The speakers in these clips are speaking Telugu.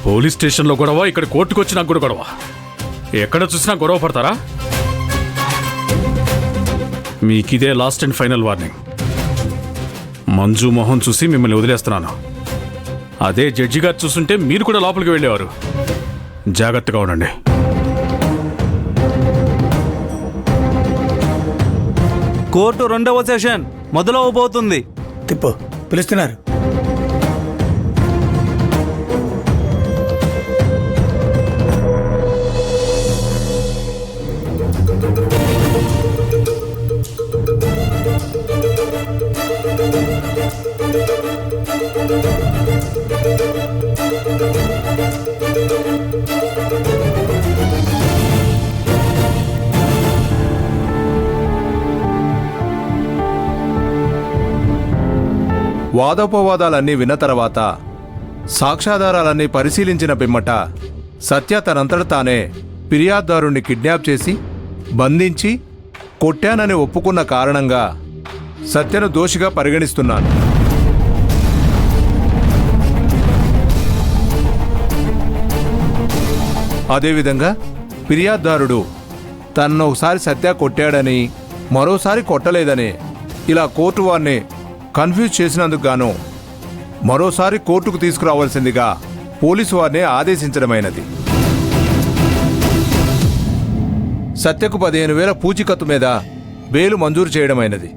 పోలీస్ స్టేషన్లో గొడవ, ఇక్కడ కోర్టుకు వచ్చినా కూడా గొడవ. ఎక్కడ చూసినా గొడవ పడతారా? మీకిదే last and final warning. Manju Mohan చూసి మిమ్మల్ని వదిలేస్తున్నాను. అదే జడ్జి గారు చూస్తుంటే మీరు కూడా లోపలికి వెళ్ళేవారు. జాగ్రత్తగా ఉండండి. కోర్టు 2వ సెషన్ మొదలవబోతుంది. తిప్పు, పిలుస్తున్నారు. వాదోపవాదాలన్నీ విన్న తర్వాత, సాక్ష్యాధారాలన్నీ పరిశీలించిన పిమ్మట సత్య తనంతట తానే ఫిర్యాదుదారుణ్ణి కిడ్నాప్ చేసి బంధించి కొట్టానని ఒప్పుకున్న కారణంగా సత్యను దోషిగా పరిగణిస్తున్నాను. అదేవిధంగా ఫిర్యాదుదారుడు తనను ఒకసారి సత్య కొట్టాడని, మరోసారి కొట్టలేదని ఇలా కోర్టు వారిని కన్ఫ్యూజ్ చేసినందుకు గాను మరోసారి కోర్టుకు తీసుకురావాల్సిందిగా పోలీసు వారిని ఆదేశించడమైనది. సత్యకు 15,000 పూచీకత్తు మీద బెయిలు మంజూరు చేయడమైనది.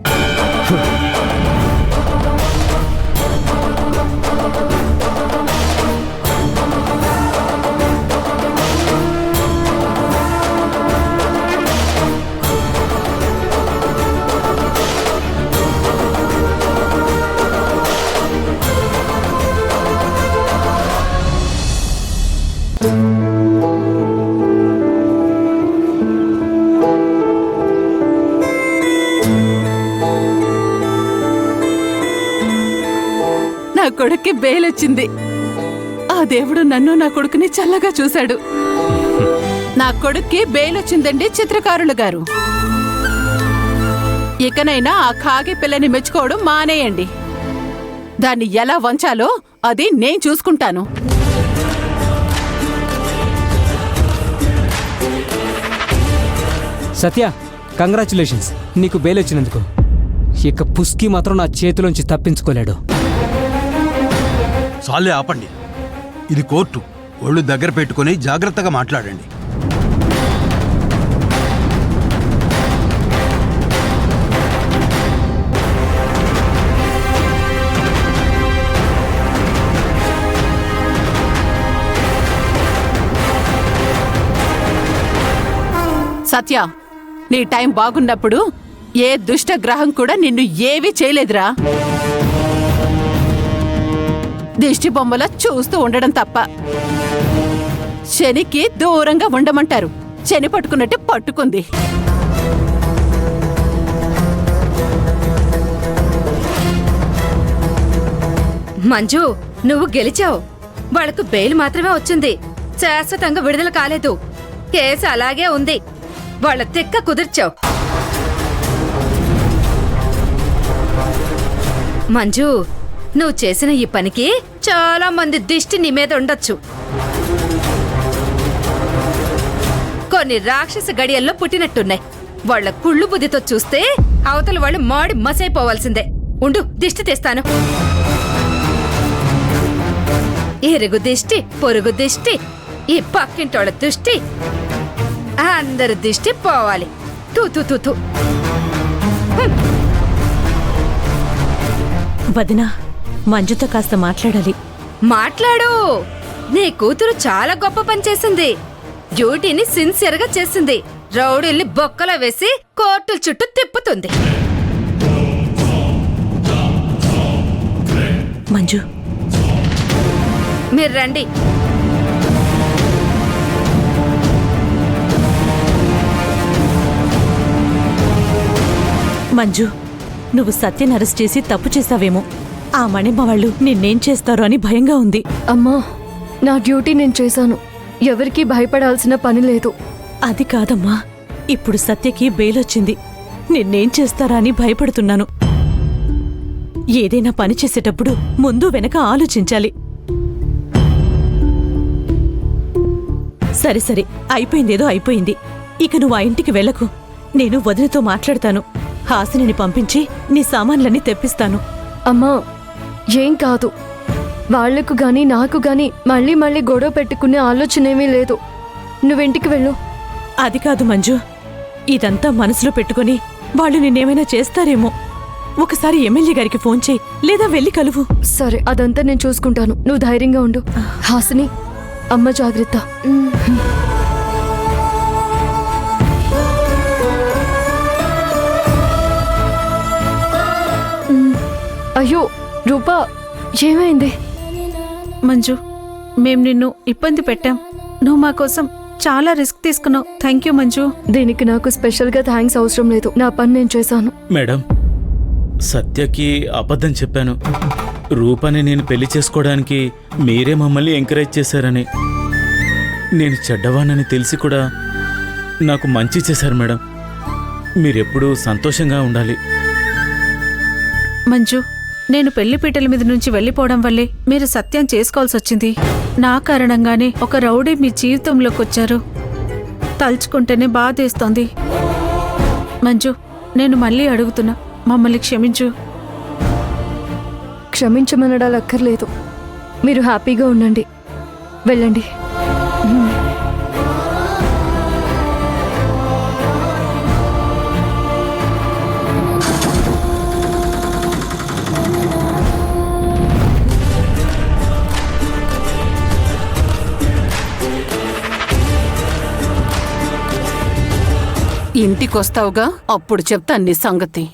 నా కొడుక్కి బెయిల్ వచ్చింది. ఆ దేవుడు నన్ను నా కొడుకుని చల్లగా చూశాడు. నా కొడుక్కి బెయిల్ వచ్చిందండి చిత్రకారులు గారు. ఇకనైనా ఆ కాగి పిల్లని మెచ్చుకోవడం మానేయండి. దాన్ని ఎలా వంచాలో అది నేను చూసుకుంటాను. సత్య, కంగ్రాచులేషన్స్, నీకు బెయిల్ వచ్చినందుకు. ఇక పుస్కి మాత్రం నా చేతిలోంచి తప్పించుకోలేడు. చాలే, ఆపండి. ఇది కోర్టు. ఒళ్ళు దగ్గర పెట్టుకుని జాగ్రత్తగా మాట్లాడండి. సత్య, నీ టైం బాగున్నప్పుడు ఏ దుష్ట గ్రహం కూడా నిన్ను ఏవీ చేయలేదురా. దిష్టి బొమ్మలా చూస్తూ ఉండడం తప్ప. శనికి దూరంగా ఉండమంటారు. శని పట్టుకున్నట్టు పట్టుకుంది. మంజు, నువ్వు గెలిచావు. వాళ్లకు బెయిల్ మాత్రమే వచ్చింది, శాశ్వతంగా విడుదల కాలేదు. కేసు అలాగే ఉంది. వాళ్ళ తెక్క కుదిర్చావు. మంజు, నువ్వు చేసిన ఈ పనికి చాలా మంది దిష్టి నీ మీద ఉండొచ్చు. కొన్ని రాక్షస గడియల్లో పుట్టినట్టున్నాయి. వాళ్ల కుళ్ళు బుద్ధితో చూస్తే అవతల వాళ్ళు మాడి మసైపోవాల్సిందే. ఉండు, దిష్టి తెస్తాను. ఎరుగు దిష్టి, పొరుగు దిష్టి, ఈ పక్కింటోళ్ళ దిష్టి, అందరి దిష్టి పోవాలి. తూ తూ తూ తూ. వదినా, మంజుతో కాస్త మాట్లాడాలి. మాట్లాడు. నీ కూతురు చాలా గొప్ప పని చేసింది. డ్యూటీని సిన్సియర్గా చేసింది. రౌడీల్ని బొక్కలో వేసి కోర్టుల చుట్టూ తిప్పుతుంది. మంజు, మీరు రండి. మంజు, నువ్వు సత్యని అరెస్ట్ చేసి తప్పు చేశావేమో. ఆ మణిమ్మ వాళ్ళు నిన్నేం చేస్తారో అని భయంగా ఉంది. అమ్మా, నా డ్యూటీ నేను చేశాను. ఎవరికీ భయపడాల్సిన పని లేదు. అది కాదమ్మా, ఇప్పుడు సత్యకి బెయిల్ వచ్చింది. నిన్నేం చేస్తారా అని భయపడుతున్నాను. ఏదైనా పని చేసేటప్పుడు ముందు వెనక ఆలోచించాలి. సరే సరే, అయిపోయిందేదో అయిపోయింది. ఇక నువ్వు ఆ ఇంటికి వెళ్ళకు. నేను వదినతో మాట్లాడతాను. హాసినిని పంపించి నీ సామాన్లన్నీ తెప్పిస్తాను. అమ్మా, ఏం కాదు. వాళ్లకు గాని నాకు గాని మళ్ళీ మళ్ళీ గొడవ పెట్టుకునే ఆలోచనేమీ లేదు. నువ్వింటికి వెళ్ళు. అది కాదు మంజు, ఇదంతా మనసులో పెట్టుకుని వాళ్ళు నిన్నేమైనా చేస్తారేమో. ఒకసారి ఎమ్మెల్యే గారికి ఫోన్ చేయి, లేదా వెళ్ళి కలువు. సరే, అదంతా నేను చూసుకుంటాను. నువ్వు ధైర్యంగా ఉండు. హాసిని, అమ్మ జాగ్రత్త. అయ్యో రూపా, ఏమైంది? మంజు, మేం నిన్ను ఇబ్బంది పెట్టాం. నువ్వు మా కోసం చాలా రిస్క్ తీసుకున్నావు. Thank you Manju. దీనికి నాకు స్పెషల్గా థ్యాంక్స్ అవసరం లేదు. నా పని నేను చేశాను. మేడం, సత్యకి అబద్ధం చెప్పాను. రూపాని నేను పెళ్లి చేసుకోవడానికి మీరే మమ్మల్ని ఎంకరేజ్ చేశారని. నేను చెడ్డవానని తెలిసి కూడా నాకు మంచి చేశారు మేడం. మీరెప్పుడూ సంతోషంగా ఉండాలి. మంజు, నేను పెళ్లిపీటల మీద నుంచి వెళ్ళిపోవడం వల్లే మీరు సత్యం చేసుకోవాల్సి వచ్చింది. నా కారణంగానే ఒక రౌడీ మీ జీవితంలోకి వచ్చారు. తలుచుకుంటేనే బాధేస్తోంది. మంజు, నేను మళ్ళీ అడుగుతున్నా, మమ్మల్ని క్షమించు. క్షమించమనడాలు అక్కర్లేదు. మీరు హ్యాపీగా ఉండండి. వెళ్ళండి. ఇంటికొస్తావుగా, అప్పుడు చెప్తాను నీ సంగతి.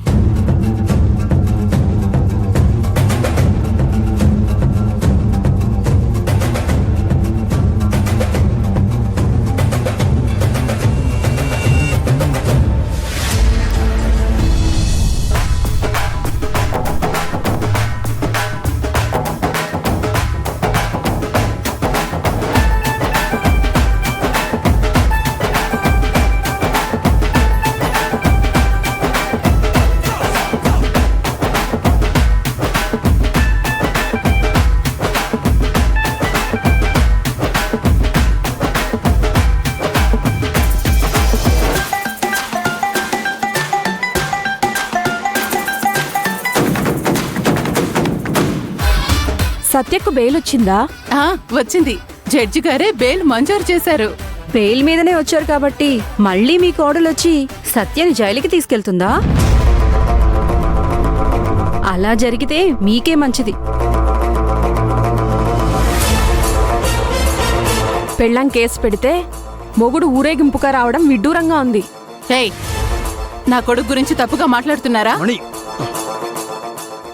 సత్యకు బెయిల్ వచ్చిందా? వచ్చింది. జడ్జి గారే బెయిల్ మంజూరు చేశారు. బెయిల్ మీదనే వచ్చారు కాబట్టి మళ్ళీ మీ కోడలొచ్చి సత్యని జైలుకి తీసుకెళ్తుందా? అలా జరిగితే మీకే మంచిది. పెళ్ళాం కేసు పెడితే మొగుడు ఊరేగింపుగా రావడం విడ్డూరంగా ఉంది. ఏయ్, నా కొడుకు గురించి తప్పుగా మాట్లాడుతున్నారా?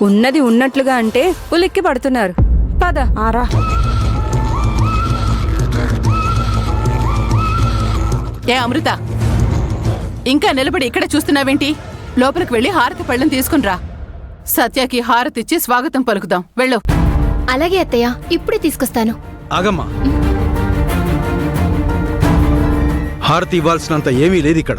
ఉన్నది ఉన్నట్లుగా అంటే ఉలిక్కి పడుతున్నారు. పద ఆరా. ఏ అమృత, ఇంకా నిలబడి ఇక్కడ చూస్తున్నావేంటి? లోపలికి వెళ్ళి హారతి పళ్ళం తీసుకునిరా. సత్యకి హారతిచ్చి స్వాగతం పలుకుదాం. వెళ్ళు. అలాగే అత్తయ్య, ఇప్పుడే తీసుకొస్తాను. ఆగమ్మా, హారతి ఇవ్వాల్సినంత ఏమీ లేదు ఇక్కడ.